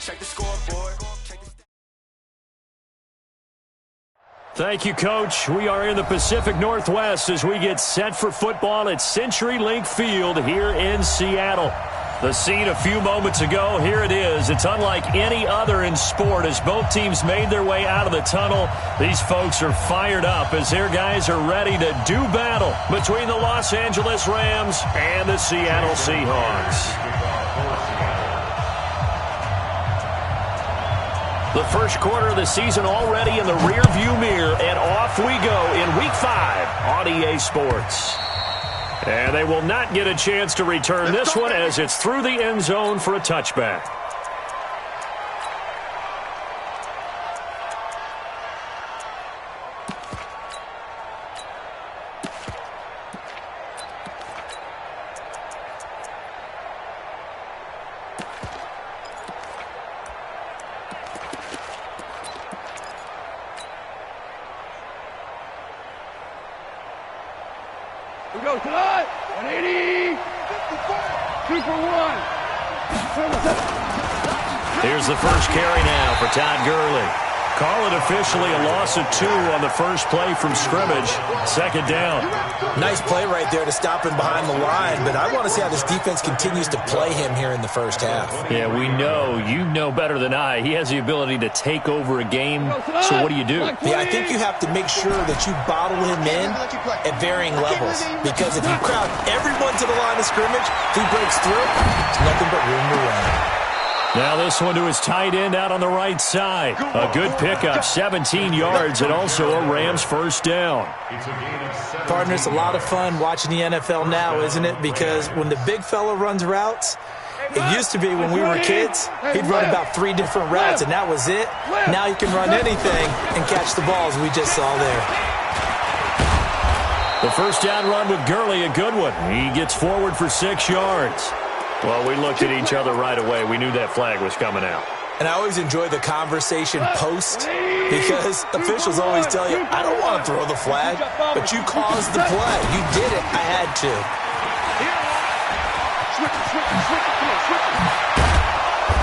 Check the scoreboard. Thank you, Coach. We are in the Pacific Northwest as we get set for football at CenturyLink Field here in Seattle. The scene a few moments ago, here it is. It's unlike any other in sport as both teams made their way out of the tunnel. These folks are fired up as their guys are ready to do battle between the Los Angeles Rams and the Seattle Seahawks. The first quarter of the season already in the rearview mirror, and off we go in Week 5 on EA Sports. And they will not get a chance to return this one as it's through the end zone for a touchback. We go tonight. 180. 2 for 1. Here's the first carry now for Todd Gurley. Call it officially a loss of 2 on the first play from scrimmage. Second down. Nice play right there to stop him behind the line, but I want to see how this defense continues to play him here in the first half. Yeah, we know. You know better than I. He has the ability to take over a game. So what do? Yeah, I think you have to make sure that you bottle him in at varying levels, because if you crowd everyone to the line of scrimmage, if he breaks through, there's nothing but room to run. Now this one to his tight end out on the right side. A good pickup, 17 yards, and also a Rams first down. Partner, it's a lot of fun watching the NFL now, isn't it? Because when the big fella runs routes, it used to be when we were kids, he'd run about 3 different routes, and that was it. Now he can run anything and catch the balls we just saw there. The first down run with Gurley, a good one. He gets forward for 6 yards. Well, we looked at each other right away. We knew that flag was coming out. And I always enjoy the conversation post, because officials always tell you, I don't want to throw the flag, but you caused the play. You did it. I had to.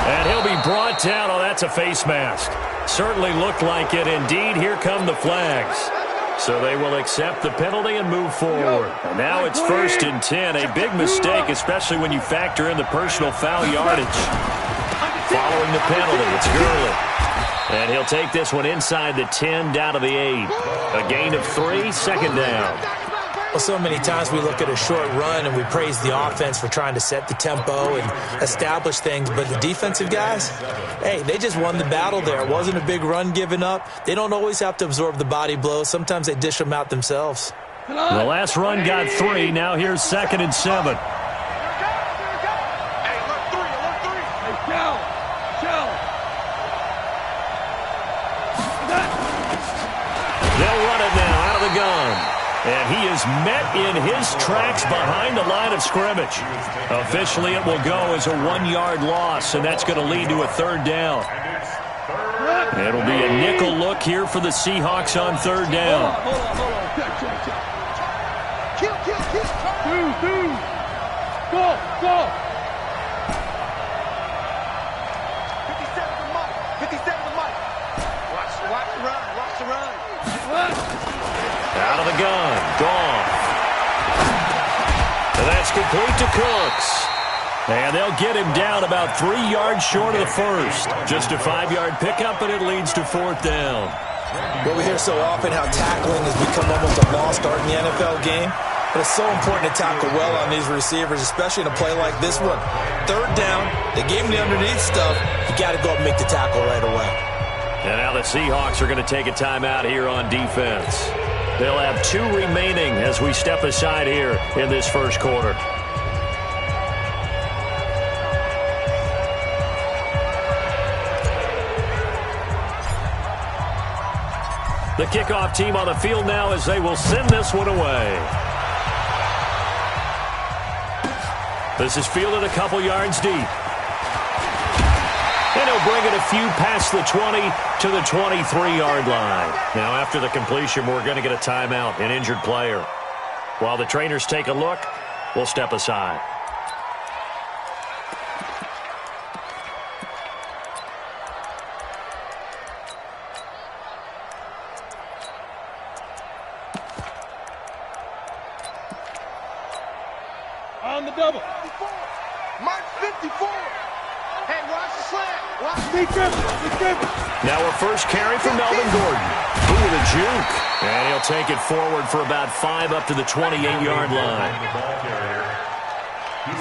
And he'll be brought down. Oh, that's a face mask. Certainly looked like it. Indeed, here come the flags. So they will accept the penalty and move forward. And now it's 1st and 10. A big mistake, especially when you factor in the personal foul yardage. Following the penalty, it's Gurley. And he'll take this one inside the 10, down to the 8. A gain of 3, second down. Well, so many times we look at a short run and we praise the offense for trying to set the tempo and establish things, but the defensive guys, hey, they just won the battle there. It wasn't a big run given up. They don't always have to absorb the body blows. Sometimes they dish them out themselves. The last run got 3. Now here's 2nd and 7. They'll run it now out of the gun. And he is met in his tracks behind the line of scrimmage. Officially, it will go as a 1-yard loss, and that's going to lead to a 3rd down. It'll be a nickel look here for the Seahawks on 3rd down. Go. 57 to Mike. Watch the run. Out of the gun. Goff. And that's complete to Cooks. And they'll get him down about 3 yards short of the first. Just a 5-yard pickup, and it leads to 4th down. Well, we hear so often how tackling has become almost a lost art in the NFL game. But it's so important to tackle well on these receivers, especially in a play like this one. 3rd down, they gave him the underneath stuff. You got to go up and make the tackle right away. And now the Seahawks are going to take a timeout here on defense. They'll have 2 remaining as we step aside here in this first quarter. The kickoff team on the field now as they will send this one away. This is fielded a couple yards deep. And he'll bring it a few past the 20 to the 23-yard line. Now, after the completion, we're going to get a timeout, an injured player. While the trainers take a look, we'll step aside. double. Mark 54. Hey, watch the slant. Watch the grip. Now a first carry for Melvin Gordon. Ooh, the juke. And he'll take it forward for about 5 up to the 28-yard line.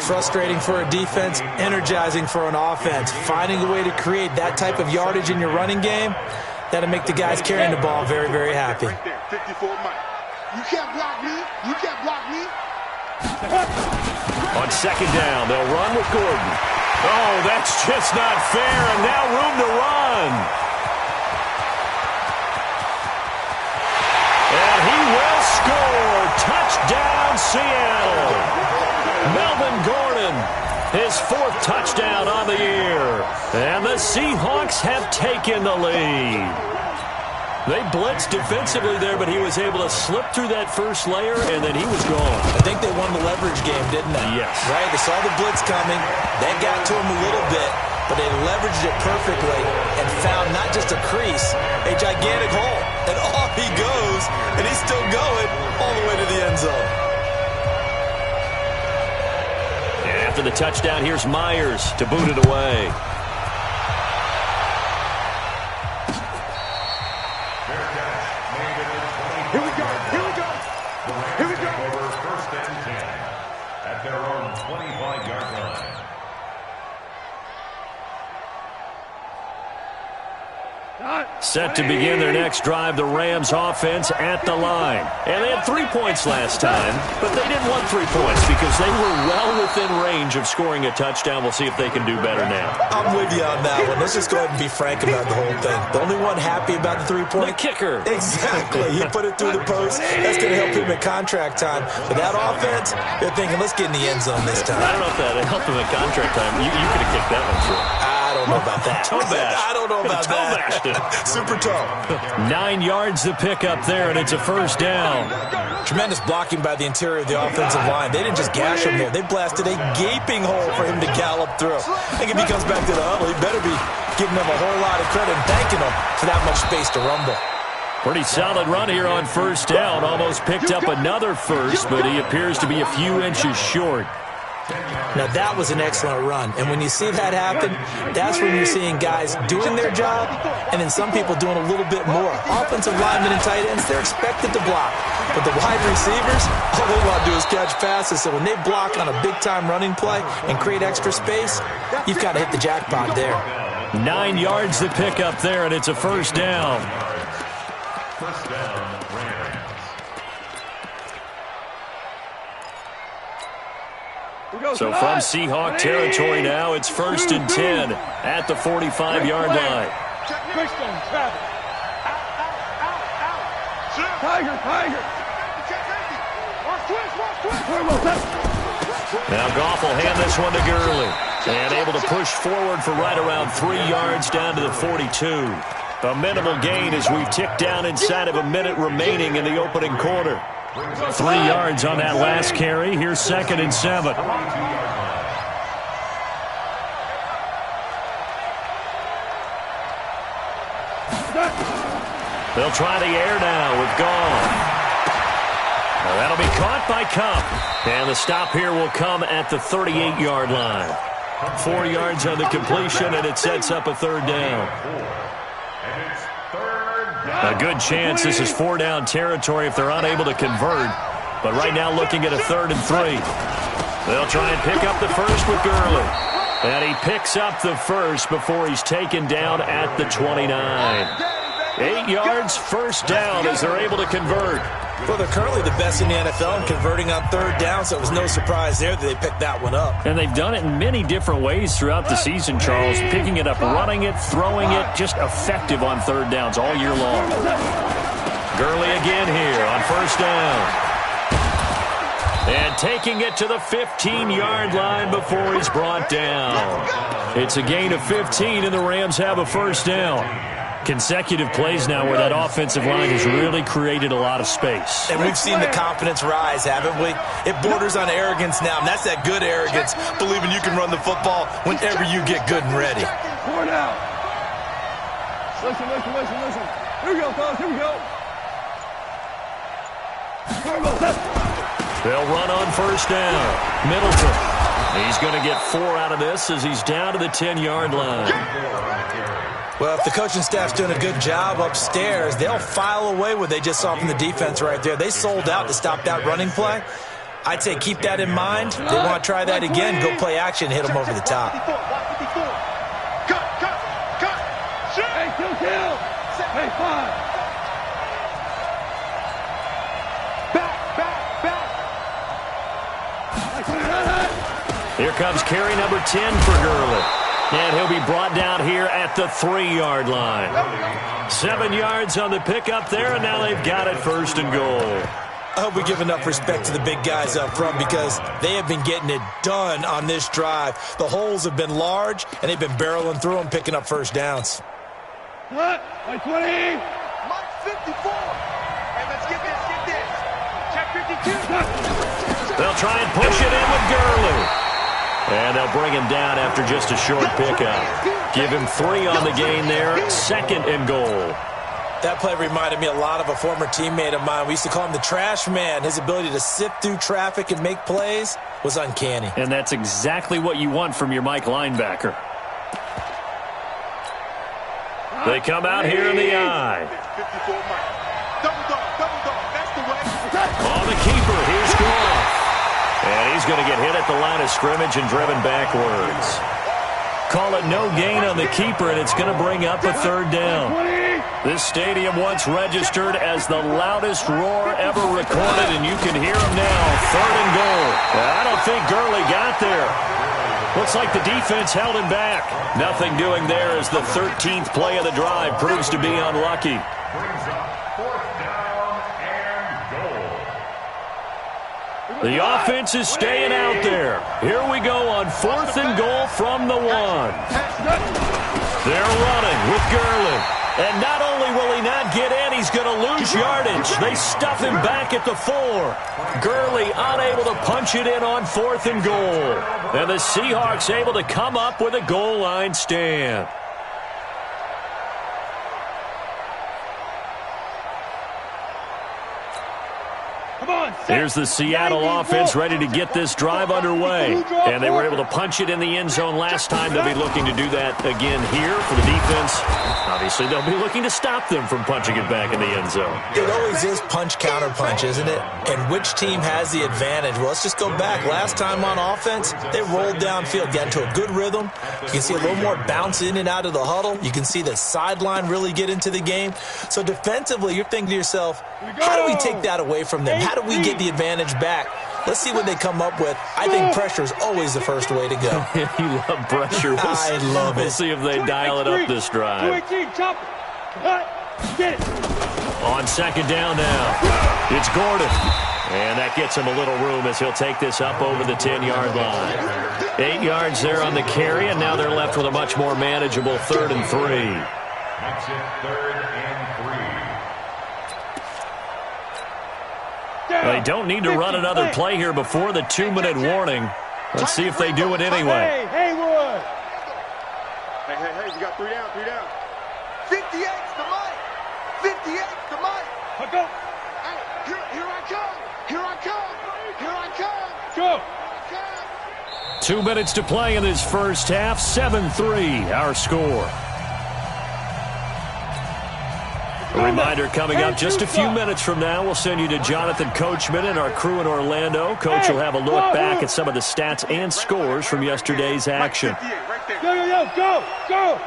Frustrating for a defense, energizing for an offense. Finding a way to create that type of yardage in your running game, that'll make the guys carrying the ball very, very happy. Right there, 54 Mike. You can't block me. You can't block me. On second down, they'll run with Gordon. Oh, that's just not fair, and now room to run. And he will score. Touchdown, Seattle. Melvin Gordon, his 4th touchdown on the year. And the Seahawks have taken the lead. They blitzed defensively there, but he was able to slip through that first layer, and then he was gone. I think they won the leverage game, didn't they? Yes. Right? They saw the blitz coming. That got to him a little bit, but they leveraged it perfectly and found not just a crease, a gigantic hole. And off he goes, and he's still going all the way to the end zone. And after the touchdown, here's Myers to boot it away. Here we go. Over first and 10 at their own 25-yard line. Set to begin their next drive, the Rams offense at the line. And they had 3 points last time, but they didn't want 3 points because they were well within range of scoring a touchdown. We'll see if they can do better now. I'm with you on that one. Let's just go ahead and be frank about the whole thing. The only one happy about the 3-point? The kicker. Exactly. He put it through the post. That's going to help him at contract time. But that offense, they're thinking, let's get in the end zone this time. I don't know if that helped him at contract time. You could have kicked that one through. I don't know about that. Toe bash. I don't know about that. Bashed it. Super toe. 9 yards to pick up there, and it's a first down. Tremendous blocking by the interior of the offensive line. They didn't just gash him there. They blasted a gaping hole for him to gallop through. I think if he comes back to the huddle, he better be giving them a whole lot of credit and thanking them for that much space to rumble. Pretty solid run here on first down. Almost picked up another first, but he appears to be a few inches short. Now, that was an excellent run. And when you see that happen, that's when you're seeing guys doing their job and then some people doing a little bit more. Offensive linemen and tight ends, they're expected to block. But the wide receivers, all they want to do is catch passes. So when they block on a big-time running play and create extra space, you've got to hit the jackpot there. 9 yards to pick up there, and it's a first down. First down, Rams. So from Seahawk territory now, it's 1st and 10 at the 45-yard line. Push them, Travis. Tiger. Now Goff will hand this one to Gurley. And able to push forward for right around 3 yards down to the 42. A minimal gain as we tick down inside of a minute remaining in the opening quarter. 3 yards on that last carry. Here's 2nd and 7. They'll try the air now with Goff. Well, that'll be caught by Cup. And the stop here will come at the 38-yard line. 4 yards on the completion, and it sets up a 3rd down. A good chance this is 4-down territory if they're unable to convert. But right now looking at a 3rd and 3. They'll try and pick up the first with Gurley. And he picks up the first before he's taken down at the 29. 8 yards, first down as they're able to convert. Well, they're currently the best in the NFL in converting on 3rd down, so it was no surprise there that they picked that one up. And they've done it in many different ways throughout the season, Charles. Picking it up, running it, throwing it, just effective on 3rd downs all year long. Gurley again here on first down. And taking it to the 15-yard line before he's brought down. It's a gain of 15, and the Rams have a first down. Consecutive plays now where that offensive line has really created a lot of space. And we've seen the confidence rise, haven't we? It borders on arrogance now, and that's that good arrogance, believing you can run the football whenever you get good and ready. Four down. Listen. Here we go, fellas. Here we go. They'll run on first down. Middleton He's going to get 4 out of this as he's down to the 10-yard line. Well, if the coaching staff's doing a good job upstairs, they'll file away what they just saw from the defense right there. They sold out to stop that running play. I'd say keep that in mind. They want to try that again, go play action, hit them over the top. Hey, kill. Hey, 5. Back. Here comes carry number 10 for Gurley. And he'll be brought down here at the 3-yard line. 7 yards on the pickup there, and now they've got it 1st and goal. I hope we give enough respect to the big guys up front because they have been getting it done on this drive. The holes have been large, and they've been barreling through them, picking up 1st downs. What? 20. Mark 54. Hey, let's get this. Check 52. They'll try and push it in with Gurley. And they'll bring him down after just a short pickup. Give him 3 on the gain there. 2nd and goal. That play reminded me a lot of a former teammate of mine. We used to call him the trash man. His ability to sift through traffic and make plays was uncanny. And that's exactly what you want from your Mike linebacker. They come out here in the eye. On the keeper, here's Goff. And he's going to get hit at the line of scrimmage and driven backwards. Call it no gain on the keeper, and it's going to bring up a 3rd down. This stadium once registered as the loudest roar ever recorded, and you can hear him now. 3rd and goal. I don't think Gurley got there. Looks like the defense held him back. Nothing doing there as the 13th play of the drive proves to be unlucky. The offense is staying out there. Here we go on 4th and goal from the 1. They're running with Gurley. And not only will he not get in, he's going to lose yardage. They stuff him back at the 4. Gurley unable to punch it in on 4th and goal. And the Seahawks able to come up with a goal line stand. Here's the Seattle offense ready to get this drive underway. And they were able to punch it in the end zone last time. They'll be looking to do that again here for the defense. Obviously, they'll be looking to stop them from punching it back in the end zone. It always is punch-counter-punch, isn't it? And which team has the advantage? Well, let's just go back. Last time on offense, they rolled downfield, got into a good rhythm. You can see a little more bounce in and out of the huddle. You can see the sideline really get into the game. So defensively, you're thinking to yourself, how do we take that away from them? How do we get the advantage back? Let's see what they come up with. I think pressure is always the first way to go. You love pressure. I love it. We'll see if they dial it up this drive. On 2nd down now, it's Gordon. And that gets him a little room as he'll take this up over the 10-yard line. 8 yards there on the carry, and now they're left with a much more manageable 3rd and 3. Makes it 3rd and 3. They don't need to run another play here before the 2-minute warning. Let's see if they do it anyway. Hey, Haywood. Hey, we got 3 down. 58's the Mike. 58's the Mike. Let's go. Hey, here I come. Go. 2 minutes to play in this first half. 7-3, our score. A reminder coming up just a few minutes from now. We'll send you to Jonathan Coachman and our crew in Orlando. Coach will have a look back at some of the stats and scores from yesterday's action. Go.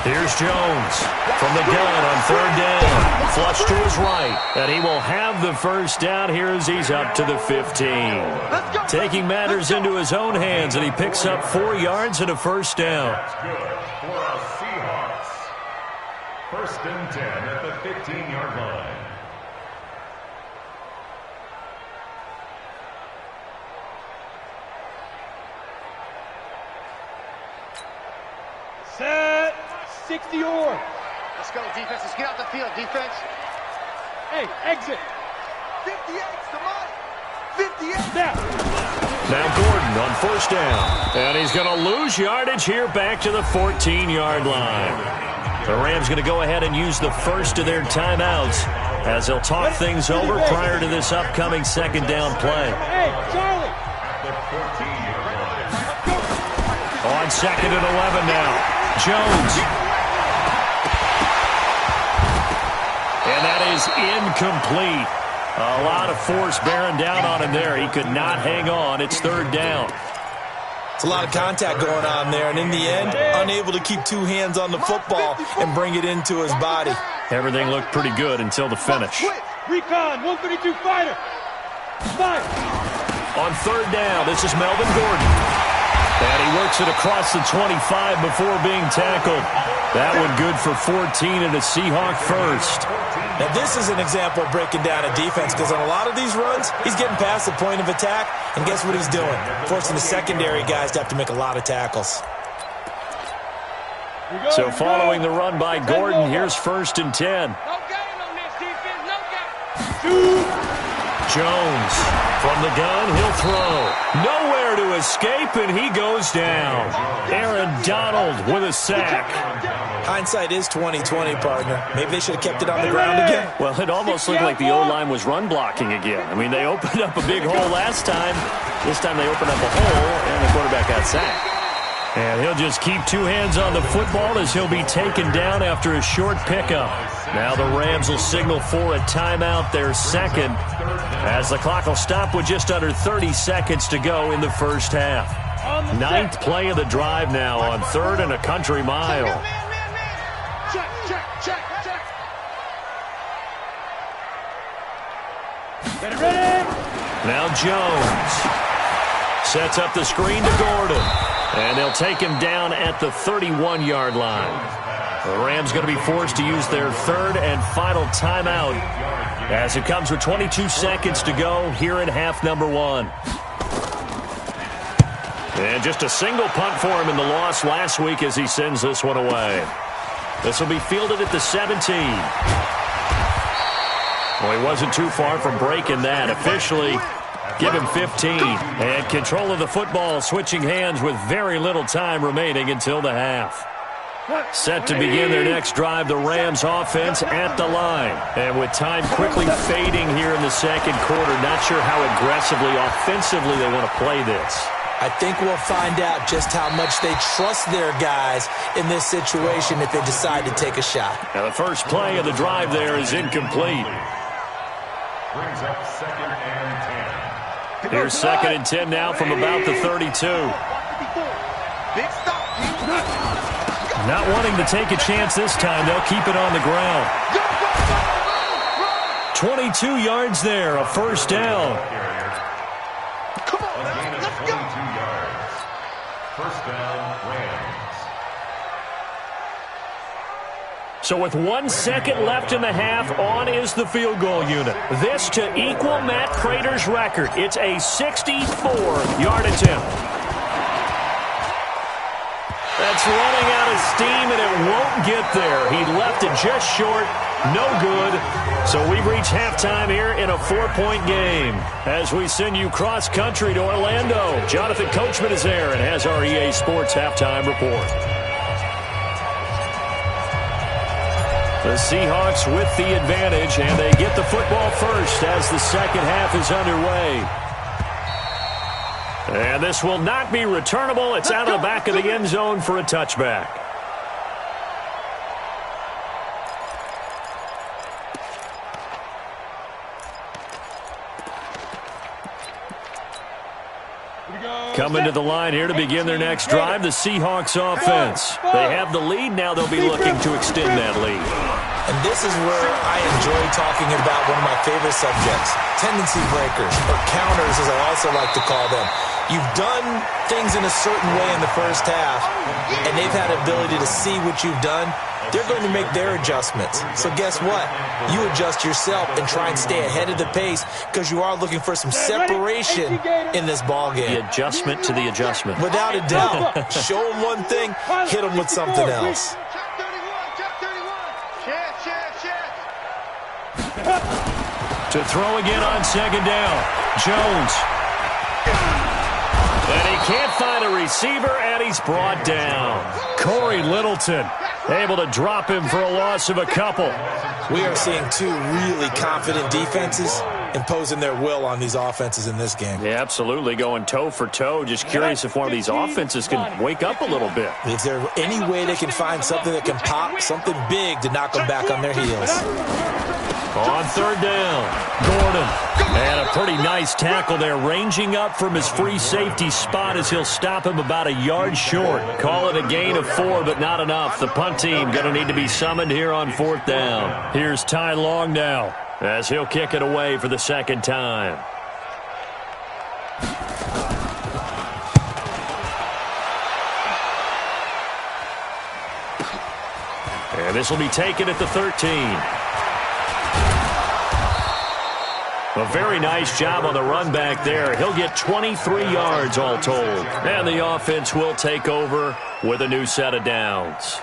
Here's Jones from the gun on 3rd down. Flush to his right. And he will have the 1st down here as he's up to the 15. Taking matters into his own hands, and he picks up 4 yards and a 1st down. That's good for our Seahawks. 1st and 10 at the 15-yard line. Set. 60 or. Let's go, defense. Let's get out the field, defense. Hey, exit. 58's the Mike. 58 now. Now Gordon on 1st down. And he's going to lose yardage here back to the 14-yard line. The Rams going to go ahead and use the first of their timeouts as they'll talk things over prior to this upcoming second down play. Hey, Charlie! On second and 11 now. Jones. And that is incomplete. A lot of force bearing down on him there. He could not hang on. It's third down. It's a lot of contact going on there, and in the end, unable to keep two hands on the football and bring it into his body. Everything looked pretty good until the finish. Recon, 132 fighter. Fire. On third down, this is Melvin Gordon. And he works it across the 25 before being tackled. That one good for 14 and a Seahawk first. Now, this is an example of breaking down a defense because on a lot of these runs, he's getting past the point of attack, and guess what he's doing? Forcing the secondary guys to have to make a lot of tackles. So following the run by Gordon, here's first and 10. No game on this defense, no game. Jones from the gun, he'll throw. Nowhere to escape, and he goes down. Aaron Donald with a sack. Hindsight is 20/20, partner. Maybe they should have kept it on the ground again. Well, it almost looked like the O-line was run blocking again. I mean, they opened up a big hole last time. This time they opened up a hole, and the quarterback got sacked. And he'll just keep two hands on the football as he'll be taken down after a short pickup. Now the Rams will signal for a timeout, their second, as the clock will stop with just under 30 seconds to go in the first half. Ninth play of the drive now on third and a country mile. Check, check, check, check. Ready? Now Jones sets up the screen to Gordon. And they'll take him down at the 31-yard line. The Rams going to be forced to use their third and final timeout as it comes with 22 seconds to go here in half number one. And just a single punt for him in the loss last week as he sends this one away. This will be fielded at the 17. Well, he wasn't too far from breaking that. Officially, give him 15. And control of the football switching hands with very little time remaining until the half. Set to begin their next drive, the Rams offense at the line. And with time quickly fading here in the second quarter, not sure how aggressively, offensively they want to play this. I think we'll find out just how much they trust their guys in this situation if they decide to take a shot. Now the first play of the drive there is incomplete. Brings up second and 10. Here's second and 10 now from about the 32. Big stop. Not wanting to take a chance this time, they'll keep it on the ground. 22 yards there, a first down. Come on, let's go. 22 yards. First down, Rams. So with 1 second left in the half, on is the field goal unit. This to equal Matt Prater's record. It's a 64-yard attempt. That's running out of steam, and it won't get there. He left it just short. No good. So we've reached halftime here in a 4-point game. As we send you cross-country to Orlando, Jonathan Coachman is there and has our EA Sports halftime report. The Seahawks with the advantage, and they get the football first as the second half is underway. And this will not be returnable. It's out of the back of the end zone for a touchback. Coming to the line here to begin their next drive, the Seahawks offense. They have the lead. Now they'll be looking to extend that lead. And this is where I enjoy talking about one of my favorite subjects, tendency breakers, or counters as I also like to call them. You've done things in a certain way in the first half, and they've had the ability to see what you've done. They're going to make their adjustments. So guess what? You adjust yourself and try and stay ahead of the pace because you are looking for some separation in this ball game. The adjustment to the adjustment. Without a doubt. Show them one thing, hit them with something else. To throw again on second down. Jones. And he can't find a receiver, and he's brought down. Corey Littleton Able to drop him for a loss of a couple. We are seeing two really confident defenses imposing their will on these offenses in this game. Yeah, absolutely, going toe for toe. Just curious if one of these offenses can wake up a little bit. Is there any way they can find something that can pop, something big to knock them back on their heels? On third down, Gordon. And a pretty nice tackle there, ranging up from his free safety spot as he'll stop him about a yard short. Call it a gain of 4, but not enough. The punt team going to need to be summoned here on fourth down. Here's Ty Long now as he'll kick it away for the second time. And this will be taken at the 13. A very nice job on the run back there. He'll get 23 yards all told. And the offense will take over with a new set of downs.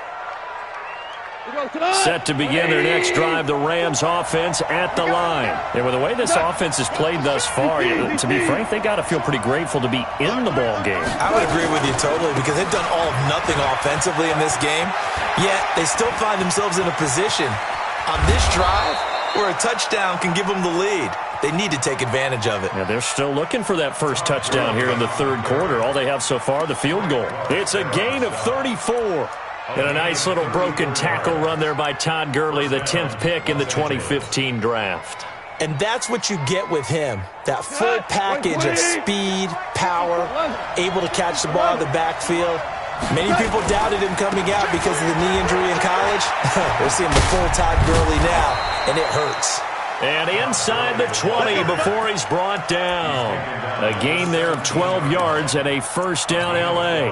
Set to begin their next drive, the Rams offense at the line. And with the way this offense has played thus far, to be frank, they got to feel pretty grateful to be in the ball game. I would agree with you totally because they've done all of nothing offensively in this game, yet they still find themselves in a position on this drive where a touchdown can give them the lead. They need to take advantage of it. Yeah, they're still looking for that first touchdown here in the third quarter. All they have so far, the field goal. It's a gain of 34. And a nice little broken tackle run there by Todd Gurley, the 10th pick in the 2015 draft. And that's what you get with him, that full package of speed, power, able to catch the ball in the backfield. Many people doubted him coming out because of the knee injury in college. We're seeing the full Todd Gurley now, and it hurts. And inside the 20 before he's brought down. A gain there of 12 yards and a first down L.A.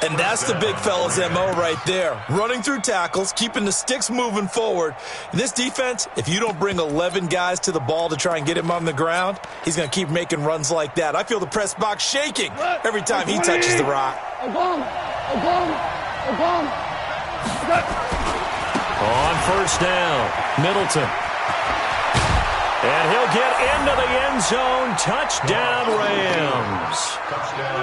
And that's the big fella's MO right there. Running through tackles, keeping the sticks moving forward. This defense, if you don't bring 11 guys to the ball to try and get him on the ground, he's going to keep making runs like that. I feel the press box shaking every time he touches the rock. On first down, Middleton. And he'll get into the end zone. Touchdown, Rams.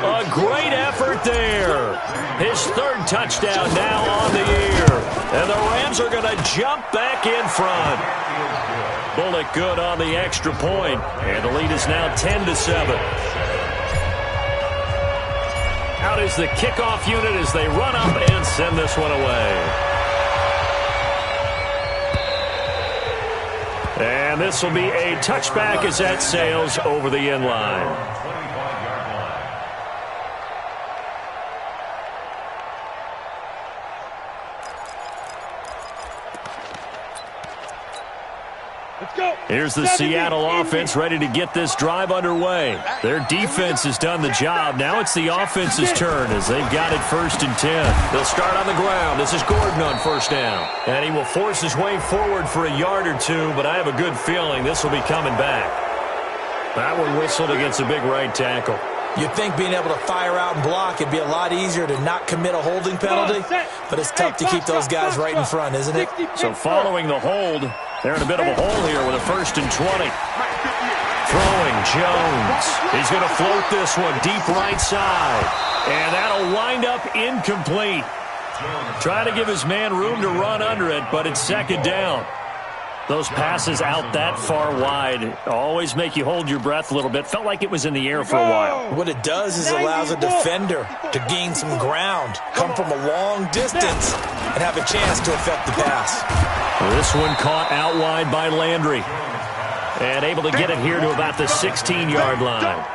A great effort there. His third touchdown now on the year. And the Rams are going to jump back in front. Bullock good on the extra point. And the lead is now 10-7. Out is the kickoff unit as they run up and send this one away. And this will be a touchback as that sails over the end line. Here's the Seattle offense ready to get this drive underway. Their defense has done the job. Now it's the offense's turn as they've got it 1st and 10. They'll start on the ground. This is Gordon on first down. And he will force his way forward for a yard or two, but I have a good feeling this will be coming back. That one whistled against a big right tackle. You'd think being able to fire out and block, it'd be a lot easier to not commit a holding penalty, but it's tough to keep those guys right in front, isn't it? So following the hold, they're in a bit of a hole here with a 1st and 20. Throwing Jones. He's going to float this one deep right side. And that'll wind up incomplete. Trying to give his man room to run under it, but it's second down. Those passes out that far wide always make you hold your breath a little bit. Felt like it was in the air for a while. What it does is allows a defender to gain some ground, come from a long distance, and have a chance to affect the pass. This one caught out wide by Landry. And able to get it here to about the 16-yard line.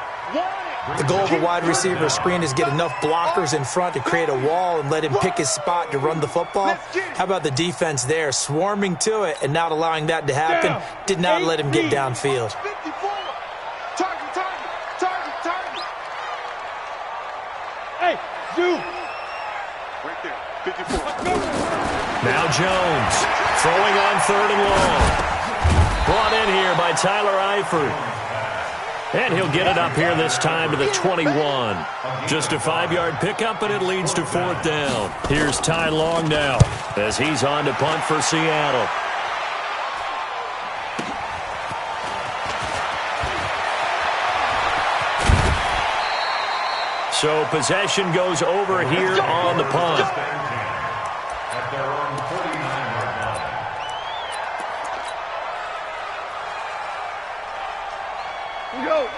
The goal of a wide receiver screen is get enough blockers in front to create a wall and let him pick his spot to run the football. How about the defense there, swarming to it and not allowing that to happen? Did not let him get downfield. Hey, Zoo. Right there, 54. Now Jones throwing on 3rd and long. Brought in here by Tyler Eifert. And he'll get it up here this time to the 21. Just a 5-yard pickup, and it leads to 4th down. Here's Ty Long now as he's on to punt for Seattle. So possession goes over here on the punt. at their own 49-yard line.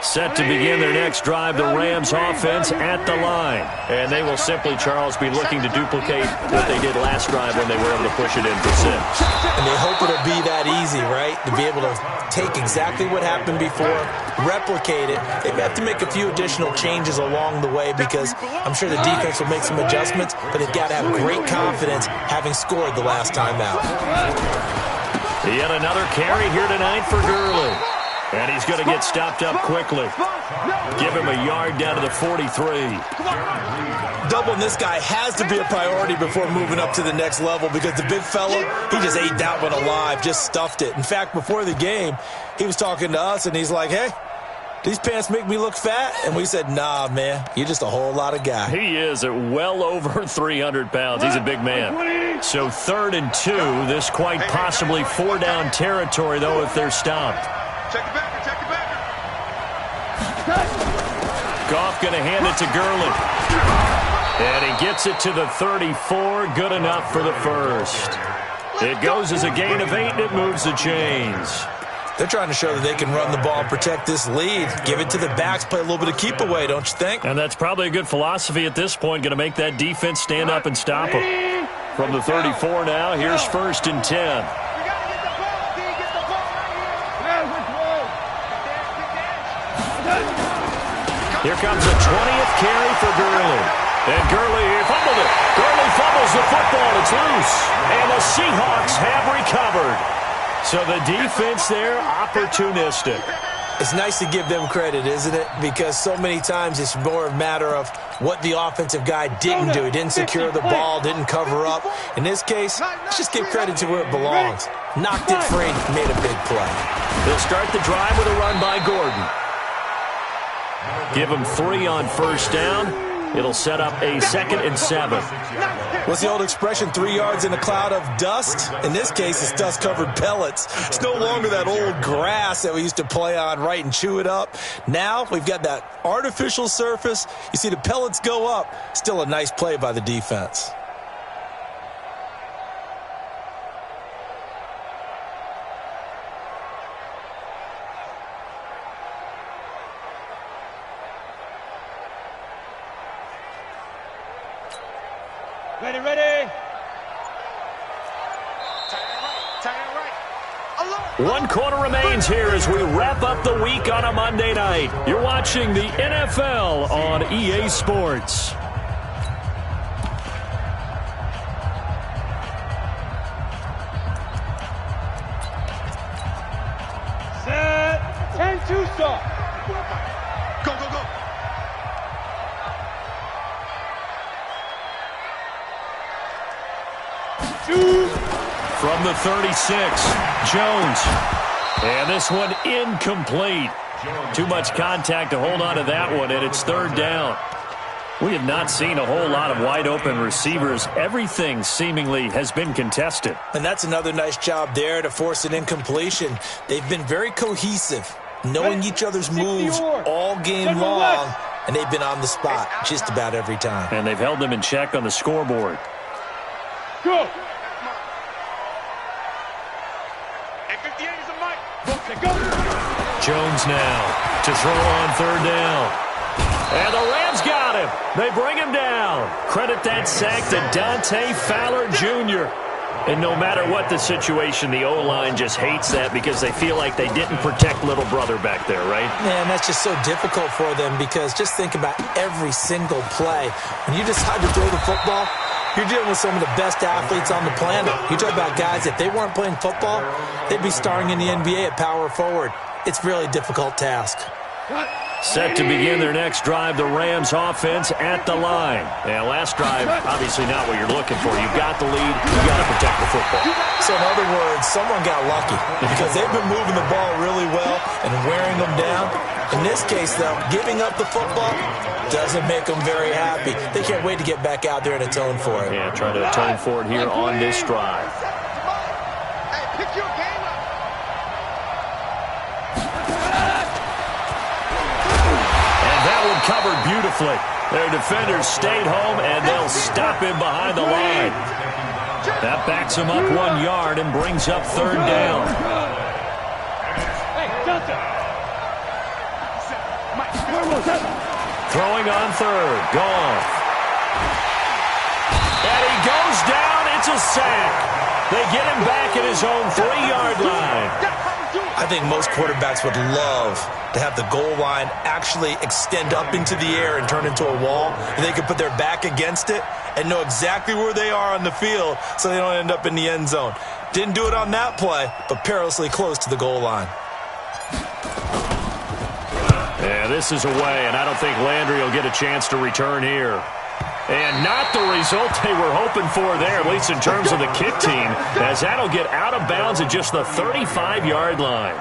Set to begin their next drive, the Rams offense at the line. And they will simply, Charles, be looking to duplicate what they did last drive when they were able to push it in for 6. And they hope it'll be that easy, right? To be able to take exactly what happened before, replicate it. They have to make a few additional changes along the way because I'm sure the defense will make some adjustments, but they've got to have great confidence having scored the last time out. Yet another carry here tonight for Gurley. And he's going to get stopped up quickly. Give him a yard down to the 43. Doubling this guy has to be a priority before moving up to the next level because the big fella, he just ate that one alive, just stuffed it. In fact, before the game, he was talking to us, and he's like, hey, these pants make me look fat? And we said, nah, man, you're just a whole lot of guy. He is at well over 300 pounds. He's a big man. So 3rd and 2, this quite possibly 4-down territory, though, if they're stopped. Check the backer, check the backer. Goff going to hand it to Gurley. And he gets it to the 34. Good enough for the first. It goes as a gain of 8, and it moves the chains. They're trying to show that they can run the ball and protect this lead. Give it to the backs, play a little bit of keep away, don't you think? And that's probably a good philosophy at this point. Going to make that defense stand up and stop them. From the 34 now, here's 1st and 10. Here comes the 20th carry for Gurley. And Gurley fumbled it. Gurley fumbles the football. It's loose. And the Seahawks have recovered. So the defense there, opportunistic. It's nice to give them credit, isn't it? Because so many times it's more a matter of what the offensive guy didn't do. He didn't secure the ball, didn't cover up. In this case, let's just give credit to where it belongs. Knocked it free, made a big play. They'll start the drive with a run by Gordon. Give him 3 on 1st down. It'll set up a 2nd and 7. What's the old expression, 3 yards in a cloud of dust? In this case, it's dust-covered pellets. It's no longer that old grass that we used to play on, right, and chew it up. Now we've got that artificial surface. You see the pellets go up. Still a nice play by the defense. Ready. One quarter remains here as we wrap up the week on a Monday night. You're watching the NFL on EA Sports. Set. 10-2 stop. Go. From the 36, Jones. And this one incomplete. Too much contact to hold on to that one, and it's 3rd down. We have not seen a whole lot of wide-open receivers. Everything seemingly has been contested. And that's another nice job there to force an incompletion. They've been very cohesive, knowing each other's moves all game long, and they've been on the spot just about every time. And they've held them in check on the scoreboard. Go. Jones now to throw on 3rd down. And the Rams got him. They bring him down. Credit that sack to Dante Fowler Jr. And no matter what the situation, the O-line just hates that because they feel like they didn't protect little brother back there, right? Man, that's just so difficult for them because just think about every single play. When you decide to throw the football, you're dealing with some of the best athletes on the planet. You talk about guys, if they weren't playing football, they'd be starring in the NBA at power forward. It's a really difficult task. Set to begin their next drive, the Rams offense at the line. And last drive, obviously not what you're looking for. You've got the lead. You've got to protect the football. So in other words, someone got lucky because they've been moving the ball really well and wearing them down. In this case, though, giving up the football doesn't make them very happy. They can't wait to get back out there and atone for it. Yeah, trying to atone for it here on this drive. Hey, pick your game up. And that one covered beautifully. Their defenders stayed home, and they'll stop him behind the line. That backs him up 1 yard and brings up third down. Throwing on third. Goff. And he goes down. It's a sack. They get him back at his own 3-yard line. I think most quarterbacks would love to have the goal line actually extend up into the air and turn into a wall, and they can put their back against it and know exactly where they are on the field so they don't end up in the end zone. Didn't do it on that play, but perilously close to the goal line. Yeah, this is away, and I don't think Landry will get a chance to return here. And not the result they were hoping for there, at least in terms of the kick team, as that'll get out of bounds at just the 35-yard line.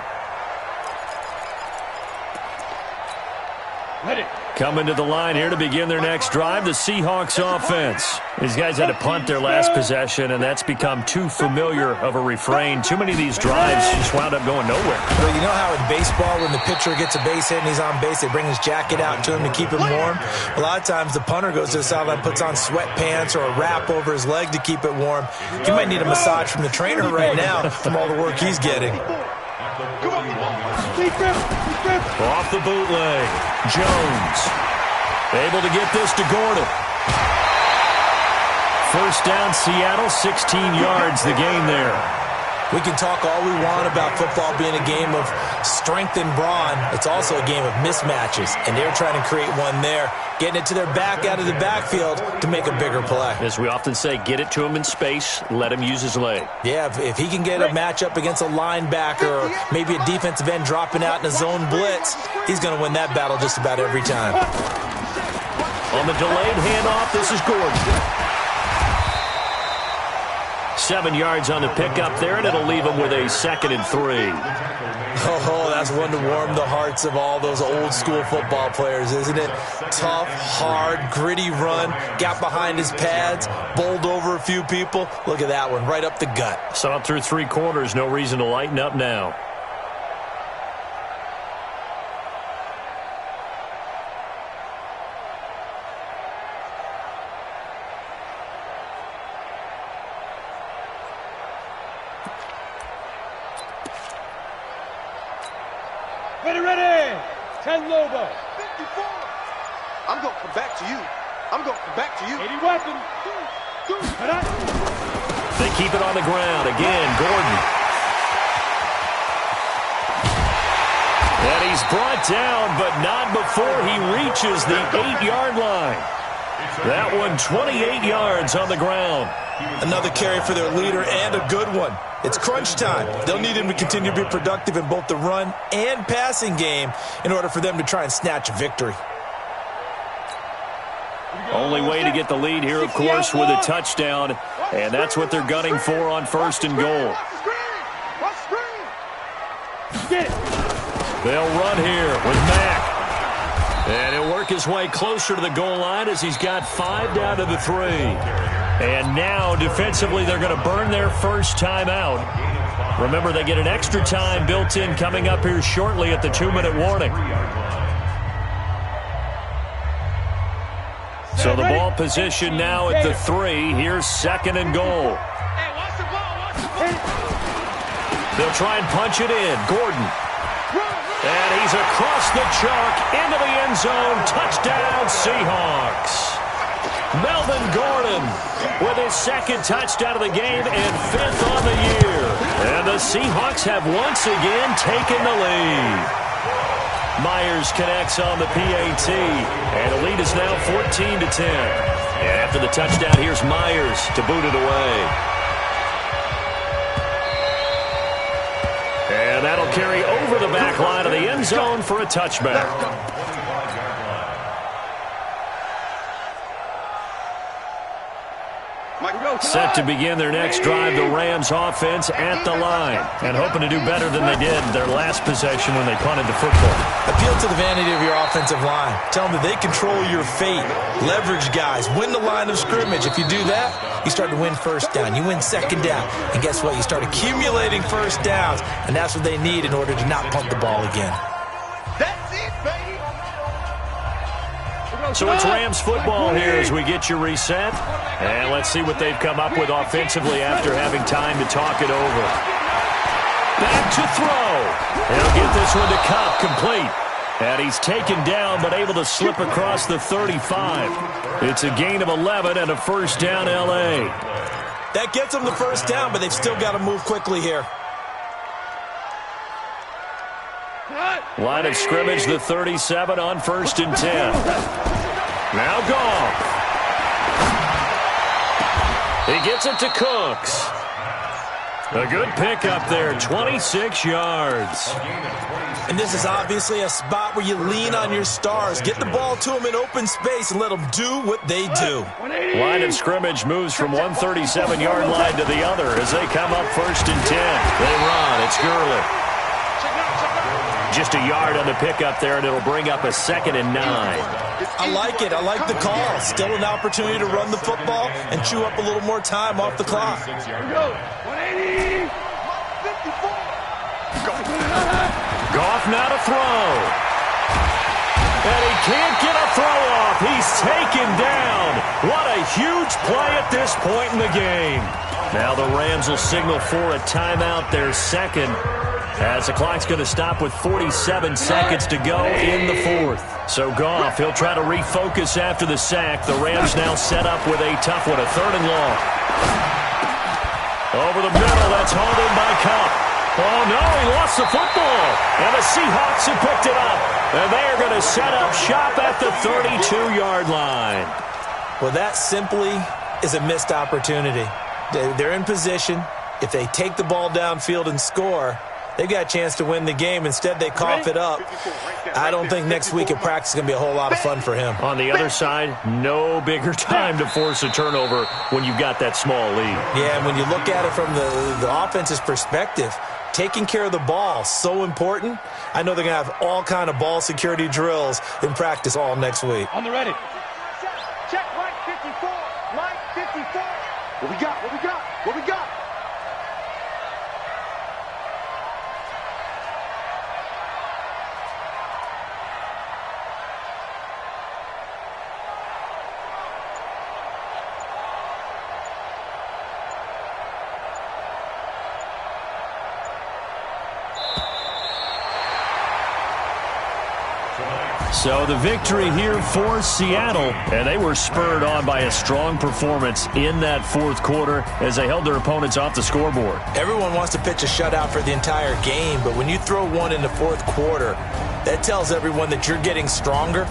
Coming to the line here to begin their next drive, the Seahawks offense. These guys had to punt their last possession, and that's become too familiar of a refrain. Too many of these drives just wound up going nowhere. Well, you know how in baseball, when the pitcher gets a base hit and he's on base, they bring his jacket out to him to keep him warm? A lot of times the punter goes to the sideline, puts on sweatpants or a wrap over his leg to keep it warm. He might need a massage from the trainer right now from all the work he's getting. Off the bootleg. Jones able to get this to Gordon. First down, Seattle, 16 yards the gain there. We can talk all we want about football being a game of strength and brawn. It's also a game of mismatches, and they're trying to create one there, getting it to their back out of the backfield to make a bigger play. As we often say, get it to him in space, let him use his leg. Yeah, if he can get a matchup against a linebacker or maybe a defensive end dropping out in a zone blitz, he's going to win that battle just about every time. On the delayed handoff, this is Gordon. 7 yards on the pickup there, and it'll leave him with a 2nd and 3. Oh, that's one to warm the hearts of all those old-school football players, isn't it? Tough, hard, gritty run, got behind his pads, bowled over a few people. Look at that one, right up the gut. Saw it through 3 quarters, no reason to lighten up now. Ready. 10 Lobo. 54. I'm going to come back to you. I'm going to come back to you. 80 weapons. They keep it on the ground. Again, Gordon. And he's brought down, but not before he reaches the 8-yard line. That one, 28 yards on the ground. Another carry for their leader and a good one. It's crunch time. They'll need him to continue to be productive in both the run and passing game in order for them to try and snatch a victory. Only way to get the lead here, of course, with a touchdown, and that's what they're gunning for on 1st and goal. They'll run here with Mack. And he'll work his way closer to the goal line as he's got 5 down to the 3. And now, defensively, they're going to burn their first time out. Remember, they get an extra time built in coming up here shortly at the 2-minute warning. So the ball position now at the 3. Here's 2nd and goal. They'll try and punch it in. Gordon. And he's across the chalk into the end zone. Touchdown, Seahawks. Melvin Gordon with his 2nd touchdown of the game and 5th on the year. And the Seahawks have once again taken the lead. Myers connects on the PAT, and the lead is now 14-10. And after the touchdown, here's Myers to boot it away. And that'll carry over the back line of the end zone for a touchback. Set to begin their next drive, the Rams offense at the line, and hoping to do better than they did their last possession when they punted the football. Appeal to the vanity of your offensive line. Tell them that they control your fate. Leverage guys. Win the line of scrimmage. If you do that, you start to win 1st down. You win 2nd down. And guess what? You start accumulating 1st downs, and that's what they need in order to not punt the ball again. That's it, baby. So it's Rams football here as we get you reset. And let's see what they've come up with offensively after having time to talk it over. Back to throw. He'll get this one to Cup, complete. And he's taken down but able to slip across the 35. It's a gain of 11 and a first down L.A. That gets them the first down, but they've still got to move quickly here. Line of scrimmage, the 37 on 1st and 10. Now Goff. He gets it to Cooks. A good pickup there, 26 yards. And this is obviously a spot where you lean on your stars. Get the ball to them in open space and let them do what they do. Line of scrimmage moves from 137-yard line to the other as they come up 1st and 10. They run. It's Gurley. Just a yard on the pickup there, and it'll bring up a 2nd and 9. I like it. I like the call. Still an opportunity to run the football and chew up a little more time off the clock. 180. 54. Goff now to throw. And he can't get a throw off. He's taken down. What a huge play at this point in the game. Now the Rams will signal for a timeout, their second, as the clock's going to stop with 47 seconds to go in the 4th. So Goff, he'll try to refocus after the sack. The Rams now set up with a tough one, a 3rd and long. Over the middle, that's hauled in by Cup. Oh, no, he lost the football. And the Seahawks have picked it up. And they are going to set up shop at the 32-yard line. Well, that simply is a missed opportunity. They're in position. If they take the ball downfield and score, they've got a chance to win the game. Instead, they cough it up. I don't think next week at practice is going to be a whole lot of fun for him. On the other side, no bigger time to force a turnover when you've got that small lead. Yeah, and when you look at it from the offense's perspective, taking care of the ball, so important. I know they're going to have all kind of ball security drills in practice all next week. On the ready. Check line 54. Line 54. What we got? What we got? What we got? So the victory here for Seattle, and they were spurred on by a strong performance in that 4th quarter as they held their opponents off the scoreboard. Everyone wants to pitch a shutout for the entire game, but when you throw one in the 4th quarter, that tells everyone that you're getting stronger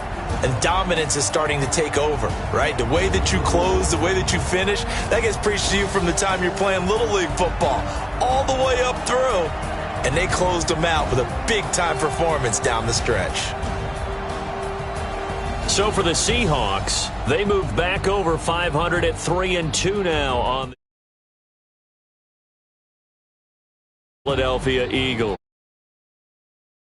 and dominance is starting to take over, right? The way that you close, the way that you finish, that gets preached to you from the time you're playing Little League football all the way up through, and they closed them out with a big-time performance down the stretch. So for the Seahawks, they moved back over 500 at 3-2 now on the Philadelphia Eagles.